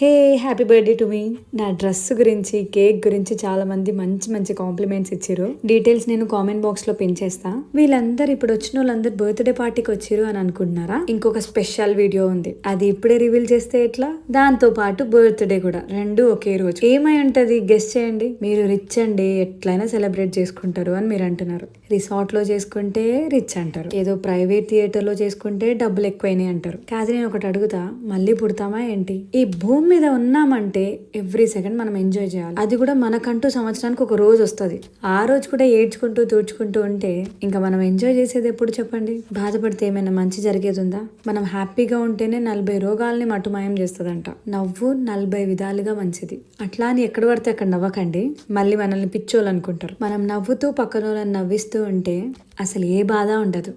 Hey happy birthday to me. నా dress గురించి cake గురించి చాలా మంది మంచి మంచి కాంప్లిమెంట్స్ ఇచ్చారు. డీటెయిల్స్ నేను కామెంట్ బాక్స్ లో పిన్ చేస్తా. వీళ్ళందరూ ఇప్పుడు వచ్చిన వాళ్ళందరూ బర్త్డే పార్టీకి వచ్చారు అని అనుకుంటున్నారా? ఇంకొక స్పెషల్ వీడియో ఉంది, అది ఇప్పుడే రివీల్ చేస్తే ఎట్లా? దాంతో పాటు బర్త్డే కూడా రెండు ఒకే రోజు. ఏమై ఉంటది గెస్ చేయండి. మీరు రిచ్ అండి, ఎట్లయినా సెలబ్రేట్ చేసుకుంటారు అని మీరు అంటున్నారు. రిసార్ట్ లో చేసుకుంటే రిచ్ అంటారు, ఏదో ప్రైవేట్ థియేటర్ లో చేసుకుంటే డబ్బులు ఎక్కువైనాయి అంటారు. కాదు, నేను ఒకటి అడుగుతా, మళ్ళీ పుడతామా ఏంటి? ఈ భూమి మీద ఉన్నామంటే ఎవ్రీ సెకండ్ మనం ఎంజాయ్ చేయాలి. అది కూడా మనకంటూ సంవత్సరానికి ఒక రోజు వస్తుంది. ఆ రోజు కూడా ఏడ్చుకుంటూ తూడ్చుకుంటూ ఉంటే ఇంకా మనం ఎంజాయ్ చేసేది ఎప్పుడు చెప్పండి? బాధపడితే ఏమైనా మంచి జరిగేది ఉందా? మనం హ్యాపీగా ఉంటేనే 40 రోగాల్ని మటుమాయం చేస్తుందంట. నవ్వు 40 విధాలుగా మంచిది. అట్లా అని ఎక్కడ పడితే అక్కడ నవ్వకండి, మళ్ళీ మనల్ని పిచ్చోళ్ళు అనుకుంటారు. మనం నవ్వుతూ పక్కన వాళ్ళని నవ్విస్తూ ఉంటే అసలు ఏ బాధ ఉండదు.